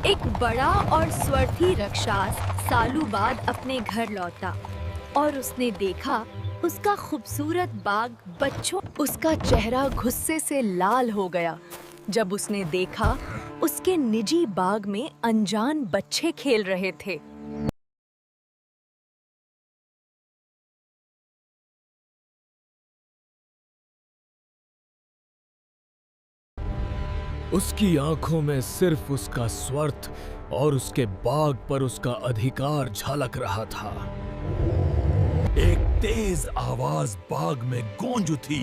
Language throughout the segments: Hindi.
एक बड़ा और स्वार्थी राक्षस सालों बाद अपने घर लौटा और उसने देखा उसका खूबसूरत बाग बच्चों। उसका चेहरा गुस्से से लाल हो गया जब उसने देखा उसके निजी बाग में अनजान बच्चे खेल रहे थे। उसकी आंखों में सिर्फ उसका स्वार्थ और उसके बाग पर उसका अधिकार झलक रहा था। एक तेज आवाज बाग में गूंज उठी,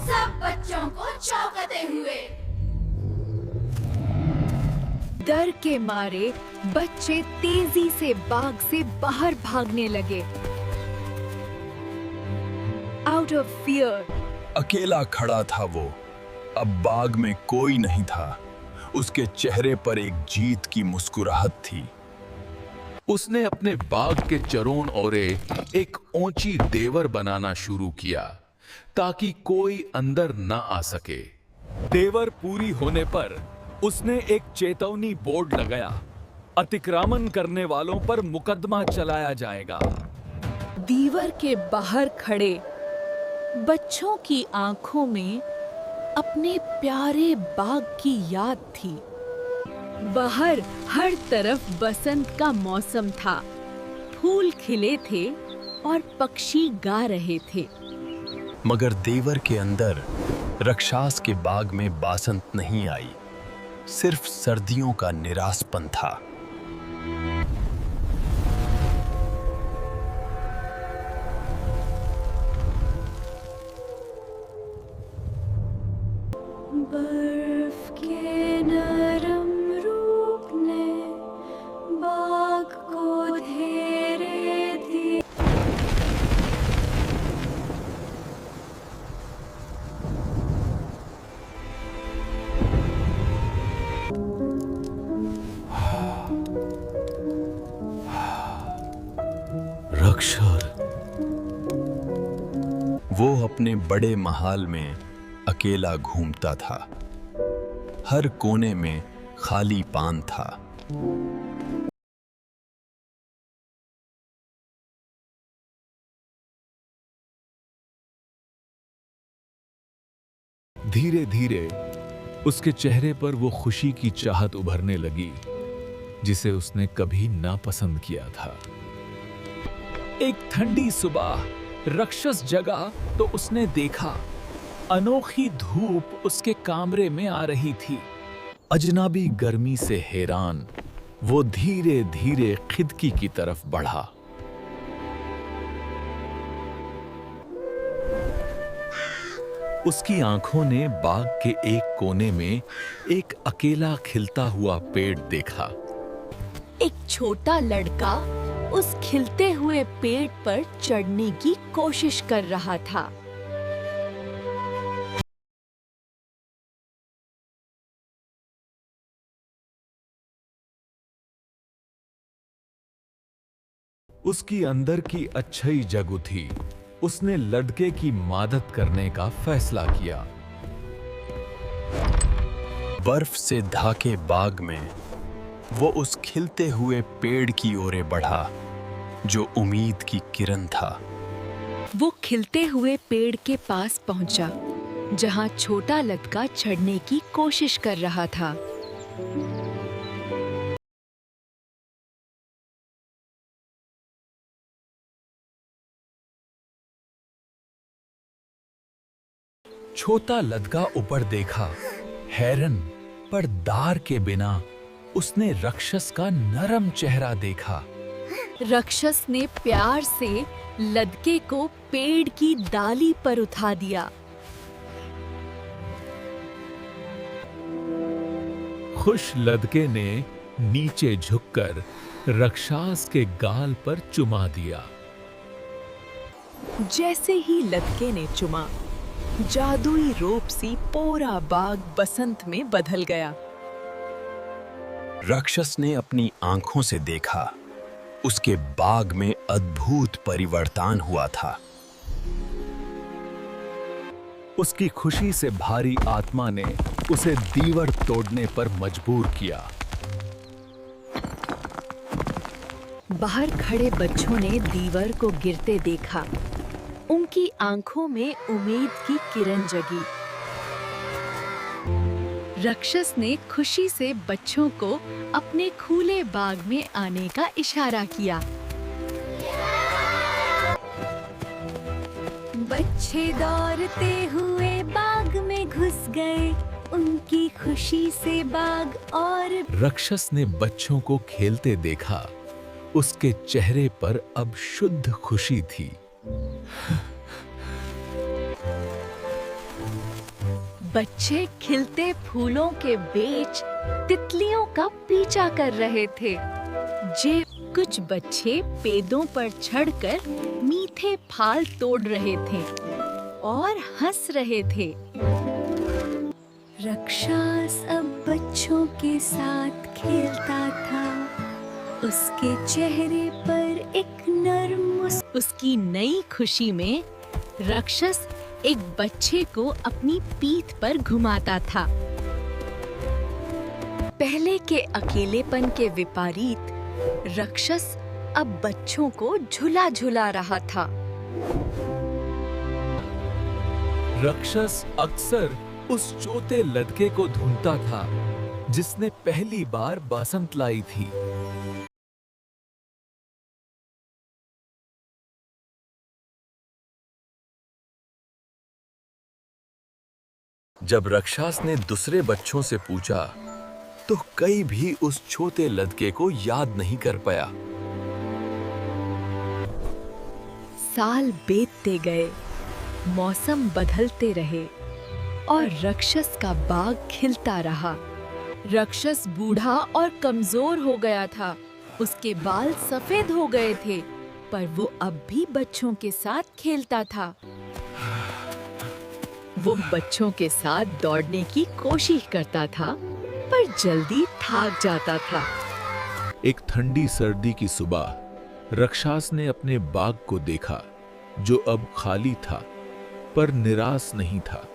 सब बच्चों को चौंकाते हुए। डर के मारे बच्चे तेजी से बाग से बाहर भागने लगे। Out of fear. अकेला खड़ा था वो। अब बाग में कोई नहीं था। उसके चेहरे पर एक जीत की मुस्कुराहट थी। उसने अपने बाग के चरों ओरे एक ऊंची देवर बनाना शुरू किया ताकि कोई अंदर न आ सके। देवर पूरी होने पर उसने एक चेतावनी बोर्ड लगाया, अतिक्रमण करने वालों पर मुकदमा चलाया जाएगा। दीवार के बाहर खड़े बच्चों की आंखों में अपने प्यारे बाग की याद थी। बाहर हर तरफ बसंत का मौसम था, फूल खिले थे और पक्षी गा रहे थे। मगर देवर के अंदर राक्षस के बाग में बसंत नहीं आई, सिर्फ सर्दियों का निरासपन था। बर्फ के नरम रूप ने बाग को घेरे दिया। राक्षस वो अपने बड़े महल में अकेला घूमता था। हर कोने में खाली पान था। धीरे धीरे उसके चेहरे पर वो खुशी की चाहत उभरने लगी जिसे उसने कभी नापसंद किया था। एक ठंडी सुबह राक्षस जगा तो उसने देखा अनोखी धूप उसके कमरे में आ रही थी। अजनबी गर्मी से हैरान वो धीरे धीरे खिड़की की तरफ बढ़ा। उसकी आंखों ने बाग के एक कोने में एक अकेला खिलता हुआ पेड़ देखा। एक छोटा लड़का उस खिलते हुए पेड़ पर चढ़ने की कोशिश कर रहा था। उसकी अंदर की अच्छाई जग उठी। उसने लड़के की मदद करने का फैसला किया। बर्फ से ढाके बाग में वो उस खिलते हुए पेड़ की ओर बढ़ा जो उम्मीद की किरण था। वो खिलते हुए पेड़ के पास पहुंचा जहां छोटा लड़का चढ़ने की कोशिश कर रहा था। छोटा लड़का ऊपर देखा। हैरान पर दार के बिना उसने राक्षस का नरम चेहरा देखा। राक्षस ने प्यार से लड़के को पेड़ की डाली पर उठा दिया। खुश लड़के ने नीचे झुककर राक्षस के गाल पर चुमा दिया। जैसे ही लड़के ने चुमा, जादुई रूप सी पूरा बाग बसंत में बदल गया। राक्षस ने अपनी आंखों से देखा। उसके बाग में अद्भुत परिवर्तन हुआ था। उसकी खुशी से भारी आत्मा ने उसे दीवार तोड़ने पर मजबूर किया। बाहर खड़े बच्चों ने दीवर को गिरते देखा। उनकी आंखों में उम्मीद की किरण जगी। राक्षस ने खुशी से बच्चों को अपने खुले बाग में आने का इशारा किया। बच्चे दौड़ते हुए बाग में घुस गए, उनकी खुशी से बाग और राक्षस ने बच्चों को खेलते देखा। उसके चेहरे पर अब शुद्ध खुशी थी। बच्चे खिलते फूलों के बीच तितलियों का पीछा कर रहे थे। कुछ बच्चे पेड़ों पर चढ़कर मीठे फल तोड़ रहे थे और हंस रहे थे। राक्षस अब बच्चों के साथ खेलता था। उसके चेहरे पर एक नर्म उसकी नई खुशी में राक्षस एक बच्चे को अपनी पीठ पर घुमाता था। पहले के अकेलेपन के विपरीत राक्षस अब बच्चों को झुला झुला रहा था। राक्षस अक्सर उस चोटे लड़के को ढूंढता था जिसने पहली बार बसंत लाई थी। जब राक्षस ने दूसरे बच्चों से पूछा तो कई भी उस छोटे लड़के को याद नहीं कर पाया। साल बीतते गए, मौसम बदलते रहे और राक्षस का बाग खिलता रहा। राक्षस बूढ़ा और कमजोर हो गया था। उसके बाल सफेद हो गए थे, पर वो अब भी बच्चों के साथ खेलता था। वो बच्चों के साथ दौड़ने की कोशिश करता था, पर जल्दी थक जाता था। एक ठंडी सर्दी की सुबह राक्षस ने अपने बाग को देखा, जो अब खाली था, पर निराश नहीं था।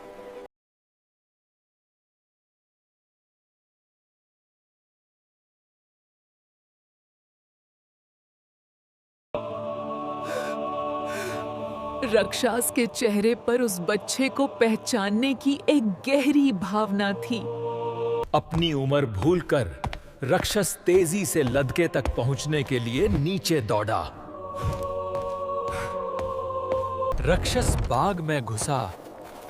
राक्षस के चेहरे पर उस बच्चे को पहचानने की एक गहरी भावना थी। अपनी उम्र भूलकर राक्षस तेजी से लड़के तक पहुंचने के लिए नीचे दौड़ा। राक्षस बाग में घुसा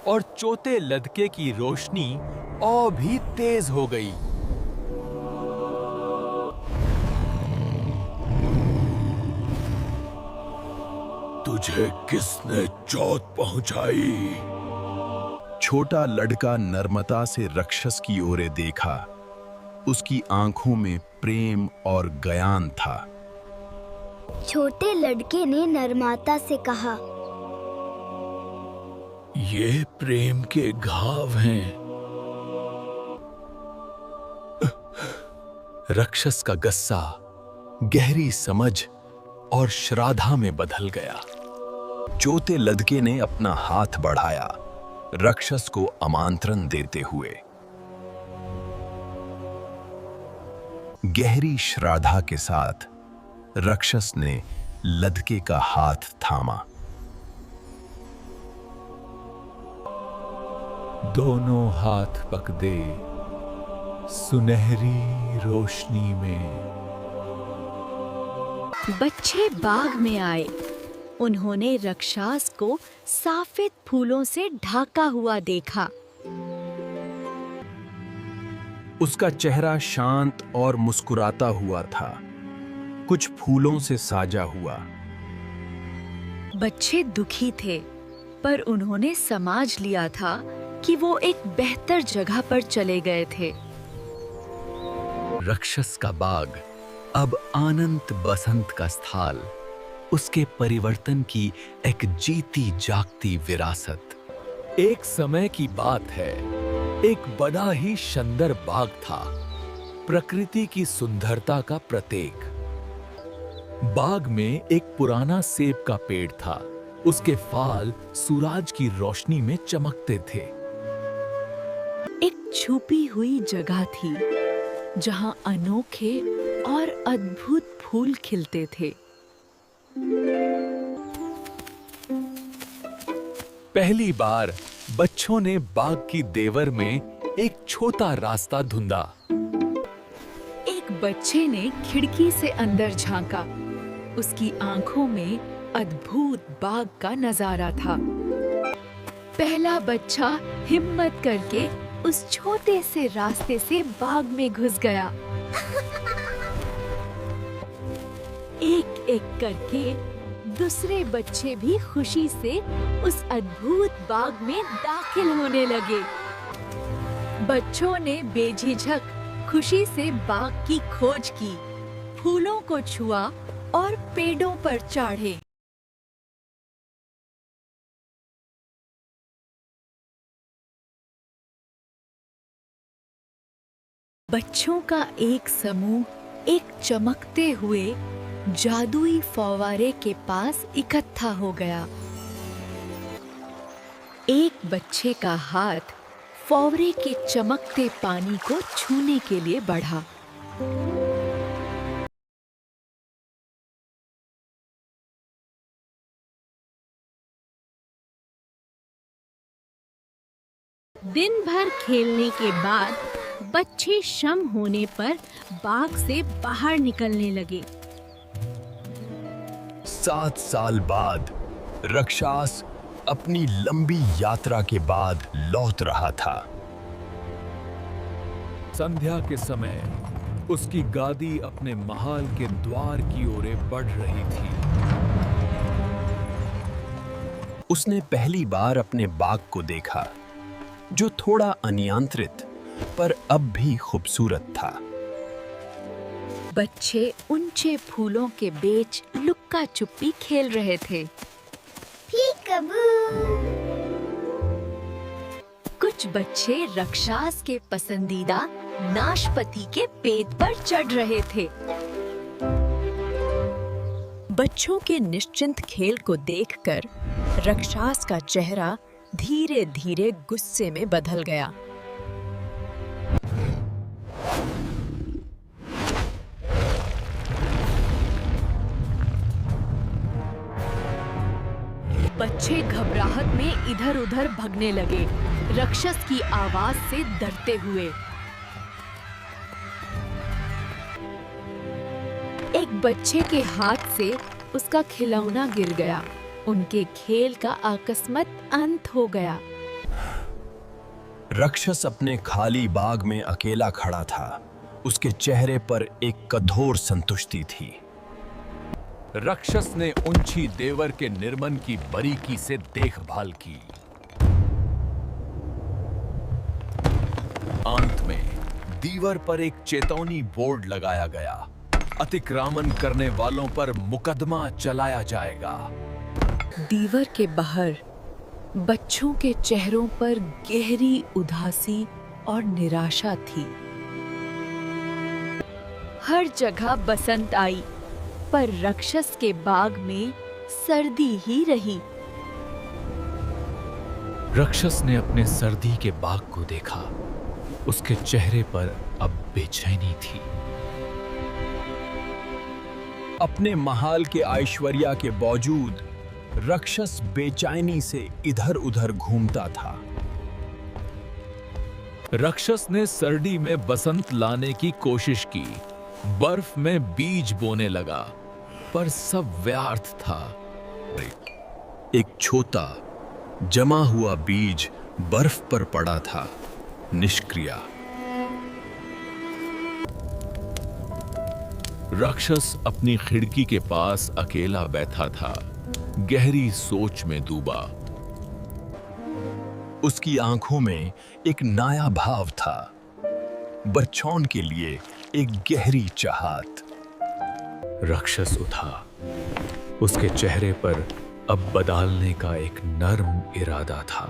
और चौथे लड़के की रोशनी और भी तेज हो गई। तुझे किसने चोट पहुंचाई? छोटा लड़का नर्मता से राक्षस की ओर देखा। उसकी आंखों में प्रेम और ज्ञान था। छोटे लड़के ने नर्मता से कहा, ये प्रेम के घाव हैं। राक्षस का गुस्सा गहरी समझ और श्रद्धा में बदल गया। चौथे लड़के ने अपना हाथ बढ़ाया, राक्षस को आमंत्रण देते हुए। गहरी श्रद्धा के साथ राक्षस ने लड़के का हाथ थामा। दोनों हाथ पकड़े सुनहरी रोशनी में। बच्चे बाग में आए। उन्होंने राक्षस को सफेद फूलों से ढका हुआ देखा। उसका चेहरा शांत और मुस्कुराता हुआ था, कुछ फूलों से साजा हुआ। बच्चे दुखी थे, पर उन्होंने समझ लिया था कि वो एक बेहतर जगह पर चले गए थे। राक्षस का बाग अब आनंद बसंत का स्थल, उसके परिवर्तन की एक जीती जागती विरासत। एक समय की बात है, एक बड़ा ही सुंदर बाग था, प्रकृति की सुंदरता का प्रतीक। बाग में एक पुराना सेब का पेड़ था। उसके फल सूरज की रोशनी में चमकते थे। एक छुपी हुई जगह थी जहां अनोखे और अद्भुत फूल खिलते थे। पहली बार बच्चों ने बाग की देवर में एक छोटा रास्ता ढूंढा। एक बच्चे ने खिड़की से अंदर झांका। उसकी आंखों में अद्भुत बाग का नजारा था। पहला बच्चा हिम्मत करके उस छोटे से रास्ते से बाग में घुस गया। एक एक करके दूसरे बच्चे भी खुशी से उस अद्भुत बाग में दाखिल होने लगे। बच्चों ने बेझिझक खुशी से बाग की खोज की, फूलों को छुआ और पेड़ों पर चढ़े। बच्चों का एक समूह एक चमकते हुए जादुई फव्वारे के पास इकट्ठा हो गया। एक बच्चे का हाथ फव्वारे के चमकते पानी को छूने के लिए बढ़ा। दिन भर खेलने के बाद बच्चे शाम होने पर बाग से बाहर निकलने लगे। 7 साल बाद राक्षस अपनी लंबी यात्रा के बाद लौट रहा था। संध्या के समय उसकी गादी अपने महल के द्वार की ओर बढ़ रही थी। उसने पहली बार अपने बाग को देखा, जो थोड़ा अनियंत्रित पर अब भी खूबसूरत था। बच्चे ऊंचे फूलों के बीच लुक्का छुपी खेल रहे थे। कुछ बच्चे राक्षस के पसंदीदा नाशपाती के पेड़ पर चढ़ रहे थे। बच्चों के निश्चिंत खेल को देखकर राक्षस का चेहरा धीरे धीरे गुस्से में बदल गया। बच्चे घबराहट में इधर-उधर भागने लगे, राक्षस की आवाज से डरते हुए। एक बच्चे के हाथ से उसका खिलौना गिर गया। उनके खेल का अकस्मात अंत हो गया। राक्षस अपने खाली बाग में अकेला खड़ा था। उसके चेहरे पर एक कठोर संतुष्टि थी। राक्षस ने ऊंची देवर के निर्मन की बारीकी से देखभाल की। अंत में दीवार पर एक चेतावनी बोर्ड लगाया गया। अतिक्रमण करने वालों पर मुकदमा चलाया जाएगा। दीवार के बाहर बच्चों के चेहरों पर गहरी उदासी और निराशा थी। हर जगह बसंत आई, पर राक्षस के बाग में सर्दी ही रही। राक्षस ने अपने सर्दी के बाग को देखा। उसके चेहरे पर अब बेचैनी थी। अपने महल के ऐश्वर्य के बावजूद राक्षस बेचैनी से इधर-उधर घूमता था। राक्षस ने सर्दी में बसंत लाने की कोशिश की। बर्फ में बीज बोने लगा, पर सब व्यर्थ था। एक छोटा जमा हुआ बीज बर्फ पर पड़ा था, निष्क्रिय। राक्षस अपनी खिड़की के पास अकेला बैठा था, गहरी सोच में डूबा। उसकी आंखों में एक नया भाव था, बच्चों के लिए एक गहरी चाहत। राक्षस उठा। उसके चेहरे पर अब बदलने का एक नर्म इरादा था।